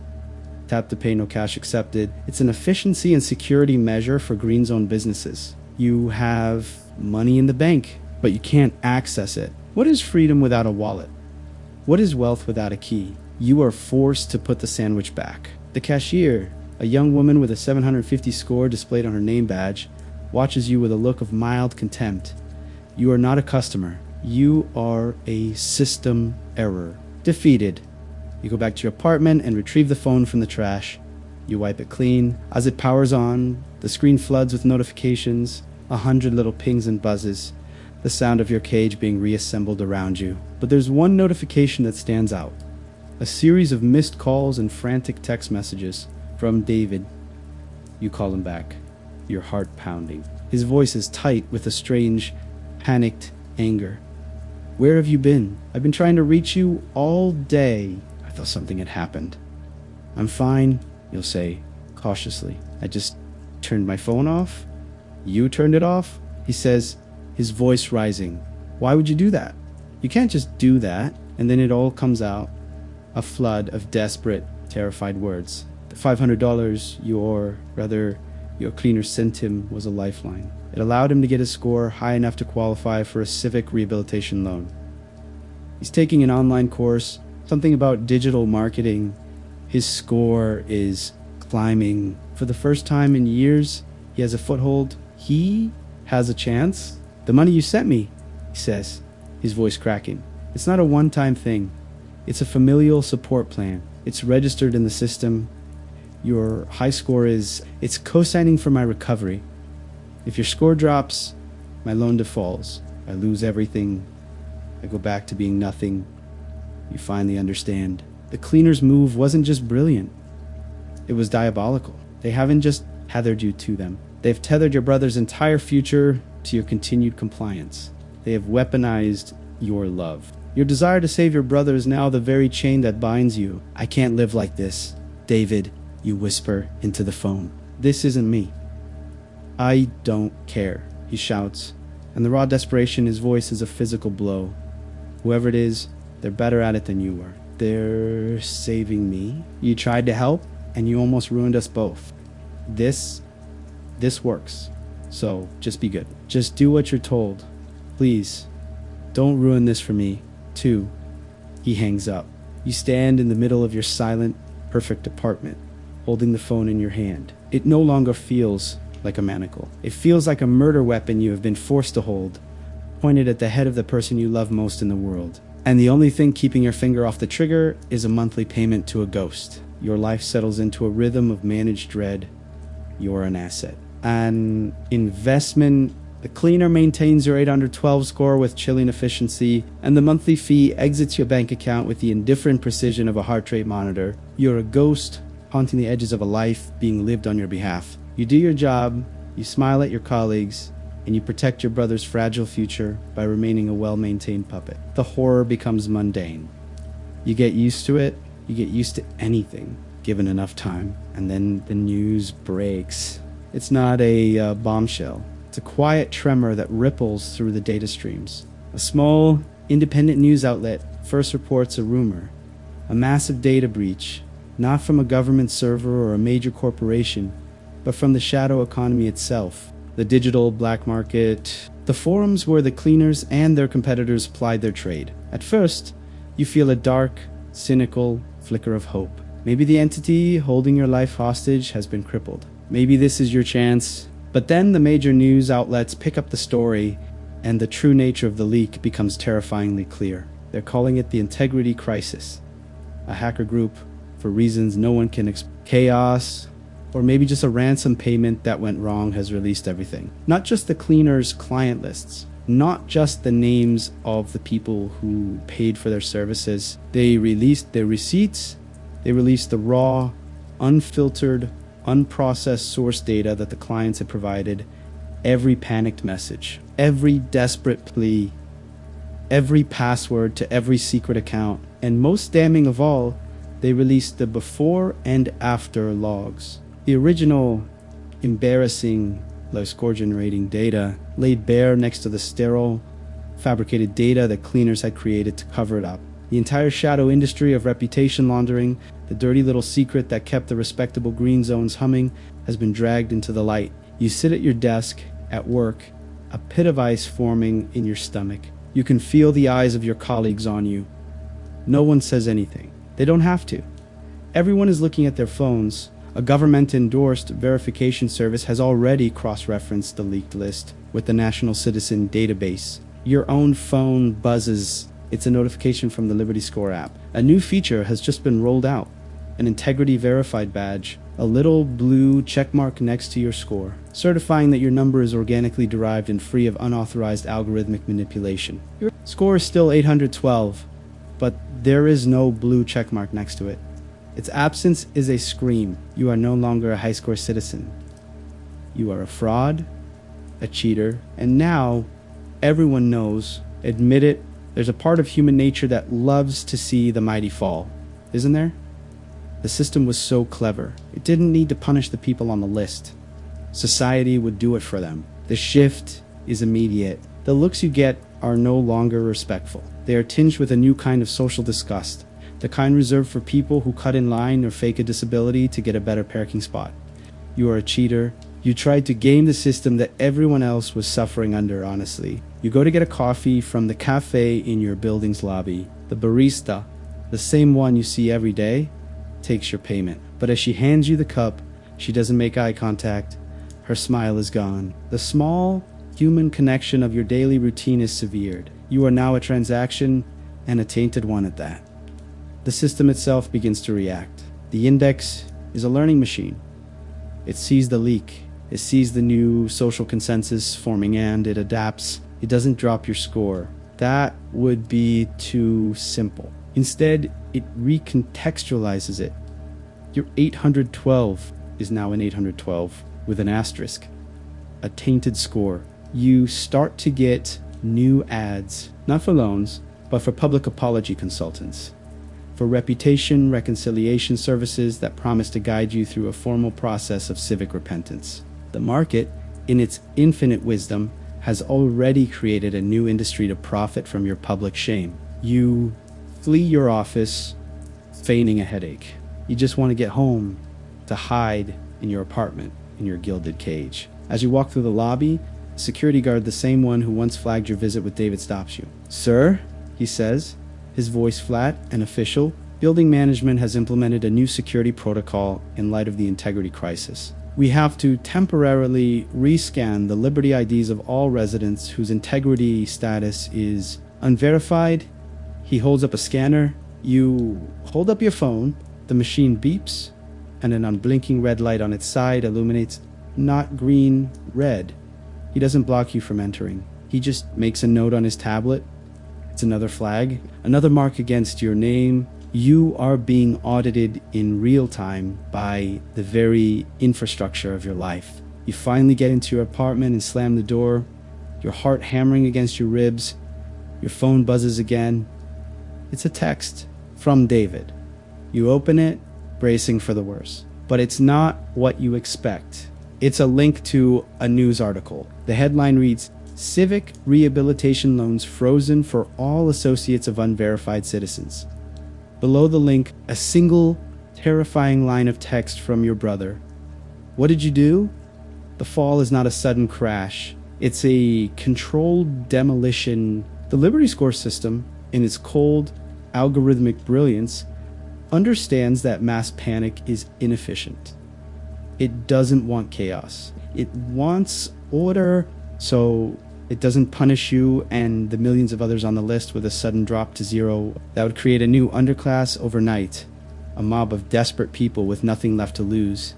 Tap to pay, no cash accepted. It's an efficiency and security measure for green zone businesses. You have money in the bank, but you can't access it. What is freedom without a wallet? What is wealth without a key? You are forced to put the sandwich back. The cashier, a young woman with a 750 score displayed on her name badge, watches you with a look of mild contempt. You are not a customer. You are a system error. Defeated. You go back to your apartment and retrieve the phone from the trash. You wipe it clean. As it powers on, the screen floods with notifications, 100 little pings and buzzes, the sound of your cage being reassembled around you. But there's one notification that stands out. A series of missed calls and frantic text messages from David. You call him back, your heart pounding. His voice is tight with a strange, panicked anger. Where have you been? I've been trying to reach you all day. I thought something had happened. I'm fine, you'll say, cautiously. I just turned my phone off. You turned it off? He says, his voice rising. Why would you do that? You can't just do that. And then it all comes out. A flood of desperate, terrified words. The $500 your cleaner sent him was a lifeline. It allowed him to get a score high enough to qualify for a civic rehabilitation loan. He's taking an online course, something about digital marketing. His score is climbing. For the first time in years, he has a foothold. He has a chance. The money you sent me, he says, his voice cracking. It's not a one-time thing. It's a familial support plan. It's registered in the system. Your high score it's co-signing for my recovery. If your score drops, my loan defaults. I lose everything. I go back to being nothing. You finally understand. The cleaner's move wasn't just brilliant. It was diabolical. They haven't just tethered you to them. They've tethered your brother's entire future to your continued compliance. They have weaponized your love. Your desire to save your brother is now the very chain that binds you. I can't live like this. David, you whisper into the phone. This isn't me. I don't care, he shouts, and the raw desperation in his voice is a physical blow. Whoever it is, they're better at it than you were. They're saving me. You tried to help, and you almost ruined us both. This works. So just be good. Just do what you're told. Please, don't ruin this for me, too. He hangs up. You stand in the middle of your silent, perfect apartment, holding the phone in your hand. It no longer feels like a manacle. It feels like a murder weapon you have been forced to hold. pointed at the head of the person you love most in the world. And the only thing keeping your finger off the trigger is a monthly payment to a ghost. Your life settles into a rhythm of managed dread. You're an asset. An investment. The cleaner maintains your 812 score with chilling efficiency, and the monthly fee exits your bank account with the indifferent precision of a heart rate monitor. You're a ghost, haunting the edges of a life being lived on your behalf. You do your job, you smile at your colleagues, and you protect your brother's fragile future by remaining a well-maintained puppet. The horror becomes mundane. You get used to it, you get used to anything, given enough time, and then the news breaks. It's not a bombshell. It's a quiet tremor that ripples through the data streams. A small, independent news outlet first reports a rumor, a massive data breach, not from a government server or a major corporation, but from the shadow economy itself, the digital black market, the forums where the cleaners and their competitors plied their trade. At first, you feel a dark, cynical flicker of hope. Maybe the entity holding your life hostage has been crippled. Maybe this is your chance. But then the major news outlets pick up the story, and the true nature of the leak becomes terrifyingly clear. They're calling it the integrity crisis. A hacker group, for reasons no one can explain, chaos, or maybe just a ransom payment that went wrong, has released everything. Not just the cleaners' client lists, not just the names of the people who paid for their services. They released their receipts, they released the raw, unfiltered, unprocessed source data that the clients had provided, every panicked message, every desperate plea, every password to every secret account, and most damning of all, they released the before and after logs. The original embarrassing low score generating data laid bare next to the sterile, fabricated data that cleaners had created to cover it up. The entire shadow industry of reputation laundering, the dirty little secret that kept the respectable green zones humming, has been dragged into the light. You sit at your desk, at work, a pit of ice forming in your stomach. You can feel the eyes of your colleagues on you. No one says anything. They don't have to. Everyone is looking at their phones. A government-endorsed verification service has already cross-referenced the leaked list with the National Citizen Database. Your own phone buzzes. It's a notification from the Liberty Score app. A new feature has just been rolled out. An integrity verified badge, a little blue checkmark next to your score, certifying that your number is organically derived and free of unauthorized algorithmic manipulation. Your score is still 812, but there is no blue checkmark next to it. Its absence is a scream. You are no longer a high score citizen. You are a fraud, a cheater, and now everyone knows. Admit it. There's a part of human nature that loves to see the mighty fall, isn't there? The system was so clever. It didn't need to punish the people on the list. Society would do it for them. The shift is immediate. The looks you get are no longer respectful. They are tinged with a new kind of social disgust, the kind reserved for people who cut in line or fake a disability to get a better parking spot. You are a cheater. You tried to game the system that everyone else was suffering under, honestly. You go to get a coffee from the cafe in your building's lobby. The barista, the same one you see every day, takes your payment. But as she hands you the cup, she doesn't make eye contact. Her smile is gone. The small human connection of your daily routine is severed. You are now a transaction, and a tainted one at that. The system itself begins to react. The index is a learning machine. It sees the leak. It sees the new social consensus forming, and it adapts. It doesn't drop your score. That would be too simple. Instead, it recontextualizes it. Your 812 is now an 812 with an asterisk, a tainted score. You start to get new ads, not for loans, but for public apology consultants, for reputation reconciliation services that promise to guide you through a formal process of civic repentance. The market, in its infinite wisdom, has already created a new industry to profit from your public shame. You flee your office, feigning a headache. You just want to get home, to hide in your apartment, in your gilded cage. As you walk through the lobby, a security guard, the same one who once flagged your visit with David, stops you. "Sir," he says, his voice flat and official, "building management has implemented a new security protocol in light of the integrity crisis. We have to temporarily rescan the Liberty IDs of all residents whose integrity status is unverified. He holds up a scanner. You hold up your phone. The machine beeps, and an unblinking red light on its side illuminates not green, red. He doesn't block you from entering. He just makes a note on his tablet. It's another flag, another mark against your name. You are being audited in real time by the very infrastructure of your life. You finally get into your apartment and slam the door, your heart hammering against your ribs. Your phone buzzes again. It's a text from David. You open it, bracing for the worst. But it's not what you expect. It's a link to a news article. The headline reads, "Civic Rehabilitation Loans Frozen for All Associates of Unverified Citizens." Below the link, a single terrifying line of text from your brother. What did you do? The fall is not a sudden crash. It's a controlled demolition. The Liberty Score system, in its cold, algorithmic brilliance, understands that mass panic is inefficient. It doesn't want chaos. It wants order, so it doesn't punish you and the millions of others on the list with a sudden drop to zero. That would create a new underclass overnight, a mob of desperate people with nothing left to lose.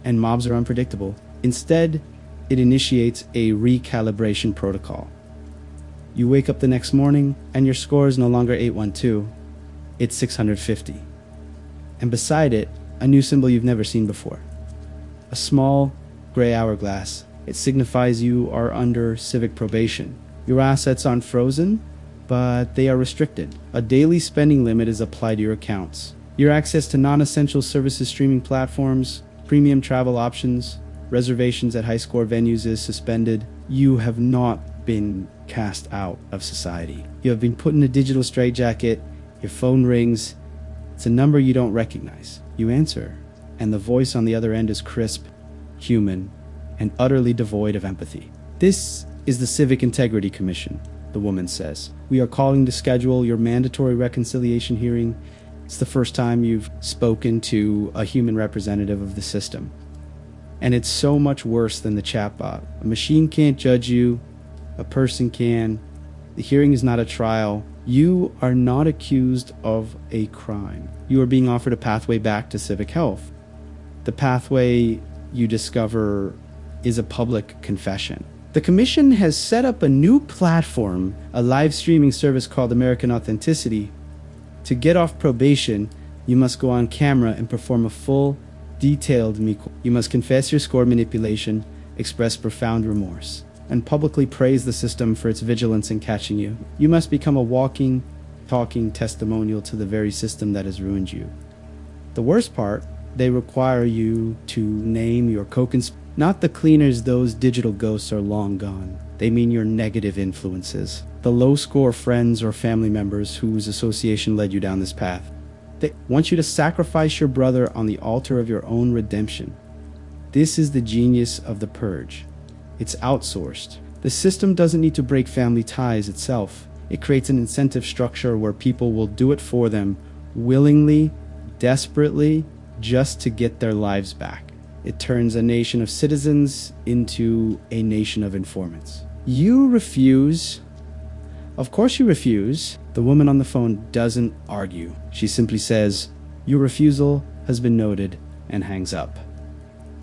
And mobs are unpredictable. Instead, it initiates a recalibration protocol. You wake up the next morning and your score is no longer 812, it's 650. And beside it, a new symbol you've never seen before. A small gray hourglass. It signifies you are under civic probation. Your assets aren't frozen, but they are restricted. A daily spending limit is applied to your accounts. Your access to non-essential services streaming platforms, premium travel options, reservations at high-score venues is suspended. You have not been cast out of society. You have been put in a digital straitjacket. Your phone rings. It's a number you don't recognize. You answer, and the voice on the other end is crisp, human, and utterly devoid of empathy. "This is the Civic Integrity Commission," the woman says. "We are calling to schedule your mandatory reconciliation hearing. It's the first time you've spoken to a human representative of the system. And it's so much worse than the chatbot. A machine can't judge you. A person can. The hearing is not a trial. You are not accused of a crime. You are being offered a pathway back to civic health. The pathway, you discover, is a public confession. The commission has set up a new platform, a live streaming service called American Authenticity. To get off probation, you must go on camera and perform a full, detailed miko. You must confess your score manipulation, express profound remorse, and publicly praise the system for its vigilance in catching you. You must become a walking, talking testimonial to the very system that has ruined you. The worst part, they require you to name your co-conspirators. Not the cleaners, those digital ghosts are long gone. They mean your negative influences. The low-score friends or family members whose association led you down this path. They want you to sacrifice your brother on the altar of your own redemption. This is the genius of the purge. It's outsourced. The system doesn't need to break family ties itself. It creates an incentive structure where people will do it for them, willingly, desperately, just to get their lives back. It turns a nation of citizens into a nation of informants. You refuse. Of course you refuse. The woman on the phone doesn't argue. She simply says, "Your refusal has been noted," and hangs up.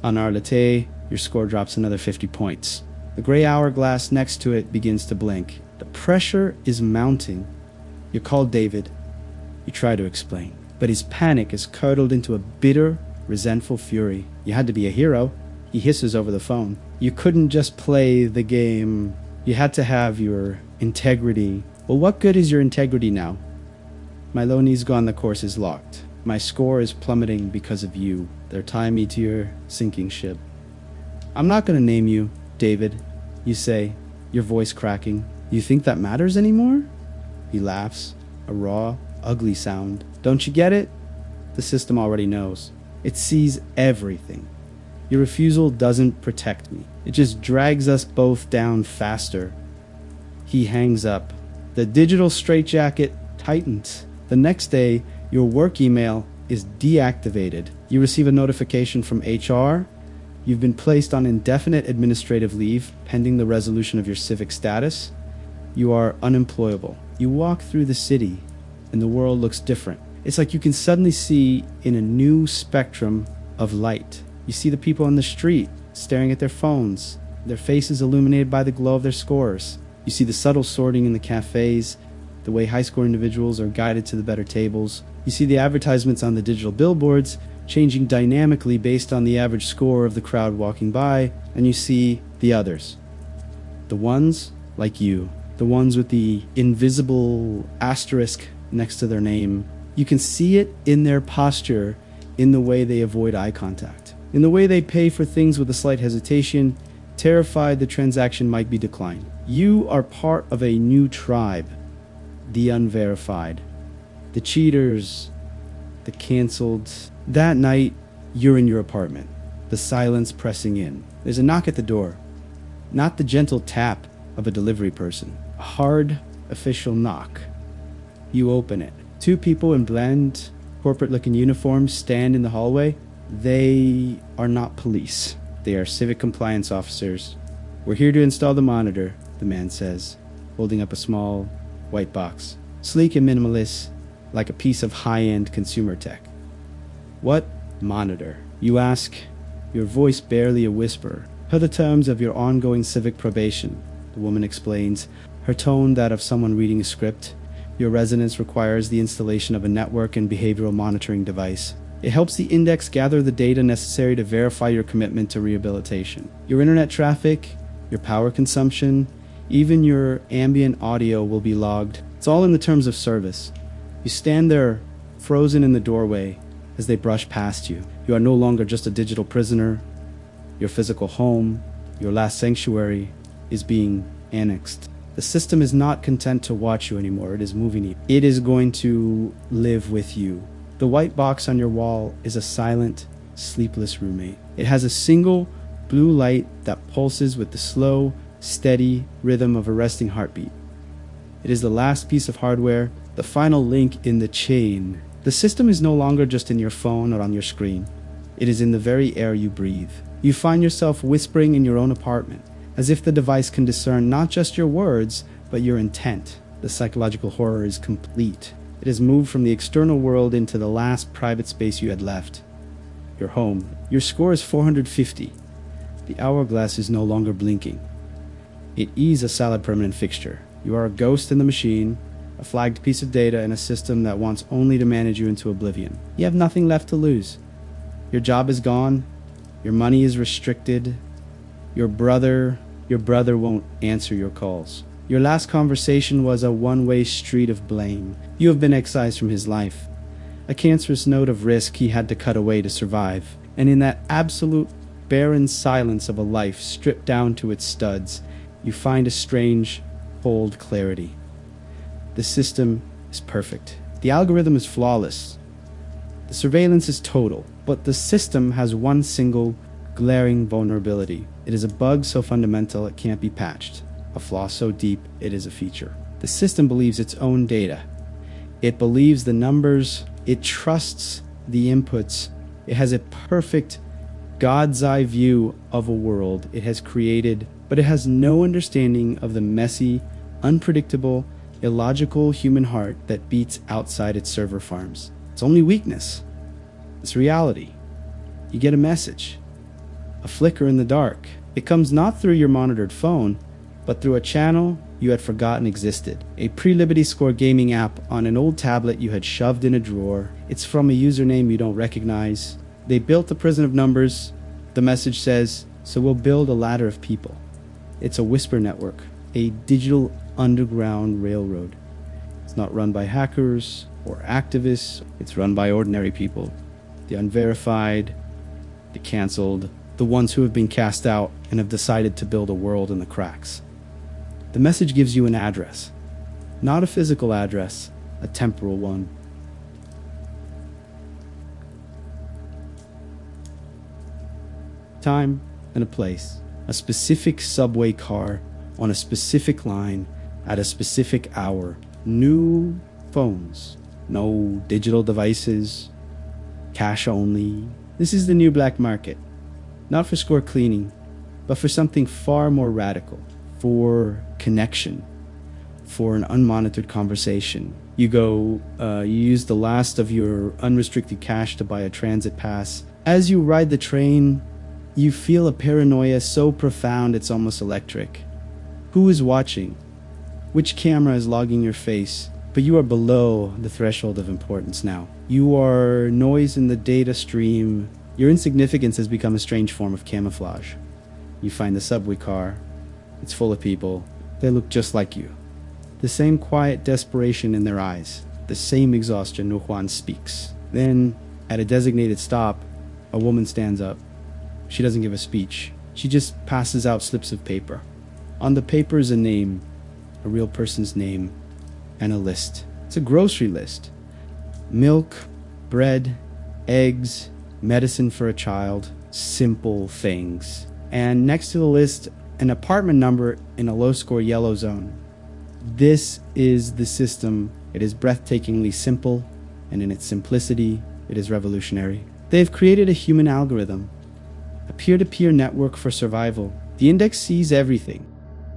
On Arlete, your score drops another 50 points. The gray hourglass next to it begins to blink. The pressure is mounting. You call David. You try to explain, but his panic is curdled into a bitter, resentful fury. You had to be a hero. He hisses over the phone. You couldn't just play the game. You had to have your integrity. Well, what good is your integrity now? My Loney's gone, the course is locked. My score is plummeting because of you. They're tying me to your sinking ship. I'm not going to name you, David, you say, your voice cracking. You think that matters anymore? He laughs, a raw, ugly sound. Don't you get it? The system already knows. It sees everything. Your refusal doesn't protect me. It just drags us both down faster. He hangs up. The digital straitjacket tightens. The next day, your work email is deactivated. You receive a notification from HR. You've been placed on indefinite administrative leave pending the resolution of your civic status. You are unemployable. You walk through the city and the world looks different. It's like you can suddenly see in a new spectrum of light. You see the people on the street staring at their phones, their faces illuminated by the glow of their scores. You see the subtle sorting in the cafes, the way high score individuals are guided to the better tables. You see the advertisements on the digital billboards changing dynamically based on the average score of the crowd walking by, and you see the others. The ones like you, the ones with the invisible asterisk next to their name. You can see it in their posture, in the way they avoid eye contact, in the way they pay for things with a slight hesitation, terrified the transaction might be declined. You are part of a new tribe, the unverified, the cheaters, the canceled. That night, you're in your apartment, the silence pressing in. There's a knock at the door, not the gentle tap of a delivery person, a hard, official knock. You open it. Two people in bland, corporate-looking uniforms stand in the hallway. They are not police. They are civic compliance officers. "We're here to install the monitor," the man says, holding up a small, white box, sleek and minimalist, like a piece of high-end consumer tech. "What monitor?" you ask, your voice barely a whisper. "Per the terms of your ongoing civic probation," the woman explains, her tone that of someone reading a script. "Your residence requires the installation of a network and behavioral monitoring device. It helps the index gather the data necessary to verify your commitment to rehabilitation. Your internet traffic, your power consumption, even your ambient audio will be logged. It's all in the terms of service." You stand there, frozen in the doorway, as they brush past you. You are no longer just a digital prisoner. Your physical home, your last sanctuary, is being annexed. The system is not content to watch you anymore. It is moving you. It is going to live with you. The white box on your wall is a silent, sleepless roommate. It has a single blue light that pulses with the slow, steady rhythm of a resting heartbeat. It is the last piece of hardware, the final link in the chain. The system is no longer just in your phone or on your screen. It is in the very air you breathe. You find yourself whispering in your own apartment, as if the device can discern not just your words, but your intent. The psychological horror is complete. It has moved from the external world into the last private space you had left, your home. Your score is 450. The hourglass is no longer blinking. It is a solid permanent fixture. You are a ghost in the machine, a flagged piece of data in a system that wants only to manage you into oblivion. You have nothing left to lose. Your job is gone. Your money is restricted. Your brother won't answer your calls. Your last conversation was a one-way street of blame. You have been excised from his life. A cancerous note of risk he had to cut away to survive. And in that absolute barren silence of a life stripped down to its studs, you find a strange, cold clarity. The system is perfect. The algorithm is flawless. The surveillance is total. But the system has one single, glaring vulnerability. It is a bug so fundamental it can't be patched. A flaw so deep it is a feature. The system believes its own data. It believes the numbers. It trusts the inputs. It has a perfect God's eye view of a world it has created, but it has no understanding of the messy, unpredictable, illogical human heart that beats outside its server farms. Its only weakness is reality. You get a message, a flicker in the dark. It comes not through your monitored phone, but through a channel you had forgotten existed. A pre-Liberty Score gaming app on an old tablet you had shoved in a drawer. It's from a username you don't recognize. They built a prison of numbers. The message says, "So we'll build a ladder of people." It's a whisper network, a digital underground railroad. It's not run by hackers or activists. It's run by ordinary people. The unverified, the canceled, the ones who have been cast out and have decided to build a world in the cracks. The message gives you an address, not a physical address, a temporal one. Time and a place, a specific subway car on a specific line at a specific hour. New phones, no digital devices, cash only. This is the new black market. Not for score cleaning, but for something far more radical, for connection, for an unmonitored conversation. You use the last of your unrestricted cash to buy a transit pass. As you ride the train, you feel a paranoia so profound it's almost electric. Who is watching? Which camera is logging your face? But you are below the threshold of importance now. You are noise in the data stream. Your insignificance has become a strange form of camouflage. You find the subway car. It's full of people. They look just like you. The same quiet desperation in their eyes. The same exhaustion. No Juan speaks. Then, at a designated stop, a woman stands up. She doesn't give a speech. She just passes out slips of paper. On the paper is a name, a real person's name, and a list. It's a grocery list. Milk, bread, eggs, medicine for a child, simple things. And next to the list, an apartment number in a low-score yellow zone. This is the system. It is breathtakingly simple, and in its simplicity, it is revolutionary. They've created a human algorithm, a peer-to-peer network for survival. The index sees everything,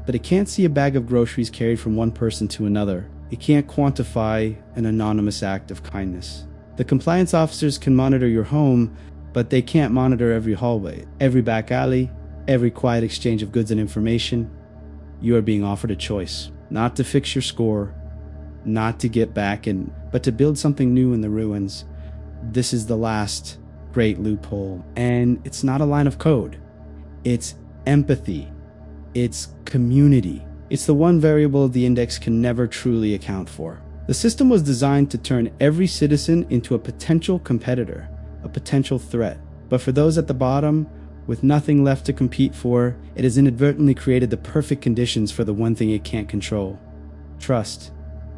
but it can't see a bag of groceries carried from one person to another. It can't quantify an anonymous act of kindness. The compliance officers can monitor your home, but they can't monitor every hallway, every back alley, every quiet exchange of goods and information. You are being offered a choice, not to fix your score, not to get back in, but to build something new in the ruins. This is the last great loophole, and it's not a line of code. It's empathy. It's community. It's the one variable the index can never truly account for. The system was designed to turn every citizen into a potential competitor, a potential threat. But for those at the bottom, with nothing left to compete for, it has inadvertently created the perfect conditions for the one thing it can't control: trust.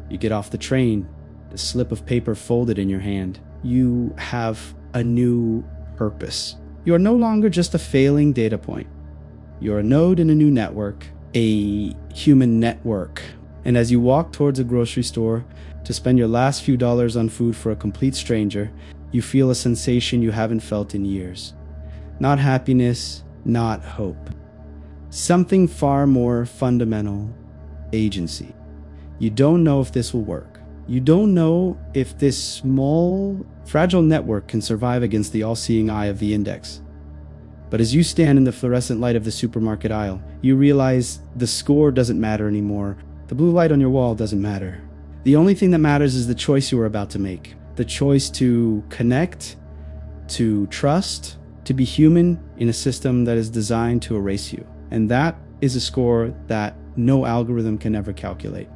You get off the train, the slip of paper folded in your hand. You have a new purpose. You are no longer just a failing data point. You're a node in a new network, a human network. And as you walk towards a grocery store to spend your last few dollars on food for a complete stranger, you feel a sensation you haven't felt in years. Not happiness, not hope. Something far more fundamental: agency. You don't know if this will work. You don't know if this small, fragile network can survive against the all-seeing eye of the index. But as you stand in the fluorescent light of the supermarket aisle, you realize the score doesn't matter anymore. The blue light on your wall doesn't matter. The only thing that matters is the choice you are about to make. The choice to connect, to trust, to be human in a system that is designed to erase you. And that is a score that no algorithm can ever calculate.